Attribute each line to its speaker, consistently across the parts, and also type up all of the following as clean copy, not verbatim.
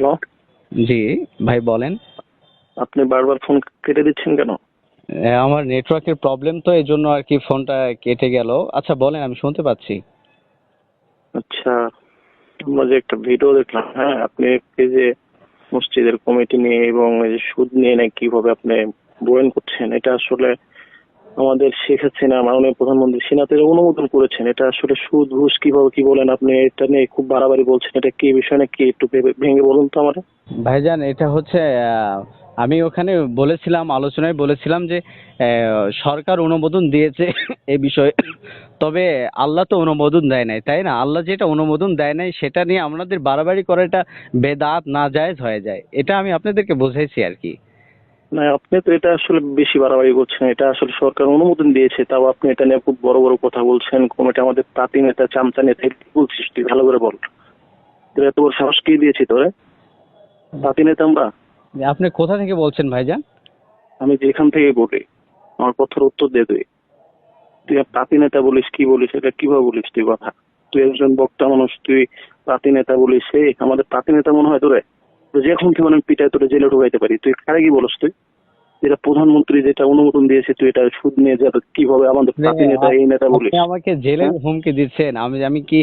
Speaker 1: Hello,
Speaker 2: জি ভাই বলেন।
Speaker 1: আপনি বারবার ফোন কেটে দিচ্ছেন কেন?
Speaker 2: আমার নেটওয়ার্কের প্রবলেম তো এই জন্য আর কি ফোনটা কেটে গেল। আচ্ছা বলেন, আমি শুনতে পাচ্ছি।
Speaker 1: আচ্ছা, আমরা যে একটা ভিডিও দেখলাম, হ্যাঁ, আপনি এই যে মসজিদের কমিটি নিয়ে এবং এই যে সুদ নিয়ে নাকি কিভাবে আপনি বয়ান করছেন, এটা আসলে আমাদের শেখ হাসিনা মাননীয় প্রধানমন্ত্রী সিনাতের অনুমোদন করেছেন। এটা আসলে সুদ ঘুষ কিভাবে কি বলেন আপনি, এটা নিয়ে খুব বাড়াবাড়ি বলছেন। এটা কি বিষয় নাকি একটু ভেঙে বলুন তো আমার।
Speaker 2: ভাইজান এটা হচ্ছে আমি ওখানে বলেছিলাম, আলোচনায় বলেছিলাম যে সরকার অনুমোদন দিয়েছে এই বিষয়ে, তবে আল্লাহ তো অনুমোদন দেয় নাই, তাই না? আল্লাহ যেটা অনুমোদন দেয় নাই সেটা নিয়ে আমাদের বাড়াবাড়ি করাটা বেদাত নাজায়েজ হয়ে যায়, এটা আমি আপনাদেরকে বোঝাইছি আর কি।
Speaker 1: না, আপনি তো এটা আসলে বেশি বাড়াবাড়ি করছেন। এটা আসলে সরকার অনুমোদন দিয়েছে, তাও আপনি এটা নিয়ে খুব বড় বড় কথা বলছেন। কমিটি আমাদের পাতি নেতা চামচা নেতা, এটা কি বলছিস তুই? ভালো করে বল। তোর এত বড় সাহস কে দিয়েছি তোরে? পাতি নেতা আমরা?
Speaker 2: আপনি কোথা থেকে বলছেন ভাইজান?
Speaker 1: আমি যেখান থেকে বলি, আমার কথার উত্তর দে তুই। তুই আর পাতি নেতা বলিস, কি বলিস? এটা কিভাবে বলিস তুই কথা? তুই একজন বক্তা মানুষ, তুই পাতি নেতা বলিস? সেই আমাদের পাতি নেতা মনে হয় তোরে? তো যখন থেকে মানে পিটায় তোরে জেলে ঢুকাইতে পারি। তুই কারে কি বলিস তুই? যেটা প্রধানমন্ত্রী যেটা অনুমোদন দিয়েছে, তুই এটা সুদ নিয়ে যাবে কিভাবে আমাদের পাতি নেতা এই নেতা
Speaker 2: আপনি
Speaker 1: বলিস?
Speaker 2: আমাকে জেলের
Speaker 1: হ্যাঁ,
Speaker 2: হুমকি দিচ্ছেন। আমি আমি কি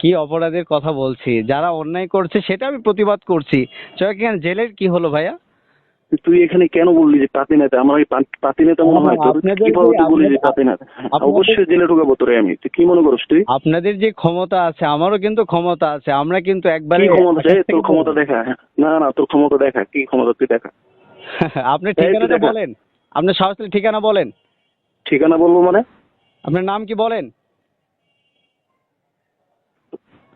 Speaker 2: কি অপরাধের কথা বলছি? যারা অন্যায় করছে সেটা আমি প্রতিবাদ করছি। কেন জেলের কি হলো ভাইয়া?
Speaker 1: তুই এখানে কেন বললি যে পাতি নেতা? আমার এই পাতি নেতা মনে হয় তোর?
Speaker 2: আপনাদের যে
Speaker 1: কিভাবে তুই বলিস যে
Speaker 2: আপনাদের
Speaker 1: পাতি নেতা? হ্যাঁ,
Speaker 2: আপনাদের
Speaker 1: অবশ্যই জেলে ঢুকাবো তোরে আমি। তুই কি মনে করস তুই?
Speaker 2: আপনাদের যে ক্ষমতা আছে আমারও কিন্তু ক্ষমতা আছে, আমরা কিন্তু
Speaker 1: কি
Speaker 2: একবারে
Speaker 1: ক্ষমতা?
Speaker 2: আকাশ
Speaker 1: তোর
Speaker 2: থেকে
Speaker 1: ক্ষমতা
Speaker 2: পড়বো।
Speaker 1: দেখা। হ্যাঁ, না না, তোর ক্ষমতা দেখা। কি ক্ষমতা তুই দেখা?
Speaker 2: আপনার
Speaker 1: এই তুই
Speaker 2: ঠিকানাটা
Speaker 1: দেখা।
Speaker 2: বলেন। আপনার সরাসরি ঠিকানা বলেন।
Speaker 1: ঠিকানা বলবো মানে?
Speaker 2: আপনার নাম কি বলেন?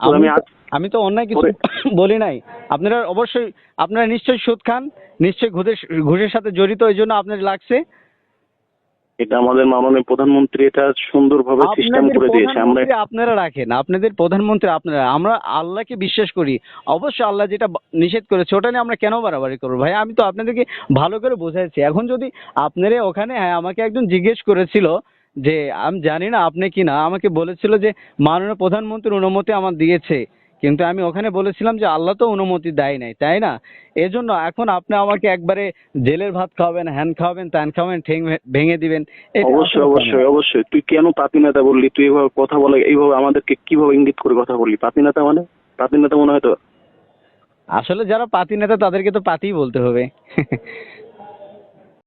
Speaker 1: তোর
Speaker 2: আমি
Speaker 1: আমি
Speaker 2: তো আমি তো অন্যায় কিছু
Speaker 1: তোরে
Speaker 2: বলি নাই। আপনারা অবশ্যই, আপনারা নিশ্চয়ই সুদ খান, নিশ্চয়ই ঘুষের সাথে জড়িত, এই জন্য আপনার লাগছে।
Speaker 1: এটা আমাদের মাননীয় প্রধানমন্ত্রী এটা সুন্দরভাবে সিস্টেম
Speaker 2: আপনাদের
Speaker 1: করে দিয়েছে। আমরা
Speaker 2: প্রধানমন্ত্রী আপনারা রাখেন, আপনাদের প্রধানমন্ত্রী আপনারা। আমরা আল্লাহকে বিশ্বাস করি। অবশ্যই আল্লাহ যেটা নিষেধ করেছে ওটা নিয়ে আমরা কেন বাড়াবাড়ি করবো ভাই? আমি তো আপনাদেরকে ভালো করে বোঝাইছি। এখন যদি আপনারা ওখানে, হ্যাঁ আমাকে একজন জিজ্ঞেস করেছিল যে, আমি জানি না আপনি কি না, আমাকে বলেছিল যে মাননীয় প্রধানমন্ত্রীর অনুমতি আমার দিয়েছে, কিন্তু আমি ওখানে বলেছিলাম যে আল্লাহ তো অনুমতি দেয় নাই, তাই না? এজন্য এখন আপনি আমাকে একবারে জেলের ভাত খাওয়াবেন, হ্যান খাওয়াবেন, ত্যান খাওয়াবেন, ঠ্যাং ভেঙে দিবেন, এটা
Speaker 1: অবশ্যই
Speaker 2: আসলে কেন?
Speaker 1: অবশ্যই অবশ্যই তুই কেন পাতি নেতা বললি? তুই এভাবে কথা বলে, এইভাবে আমাদেরকে কিভাবে ইঙ্গিত করে কথা বললি? পাতি নেতা মানে? পাতি নেতা মনে হয় তো?
Speaker 2: আসলে যারা পাতি নেতা তাদেরকে তো পাতিই বলতে হবে।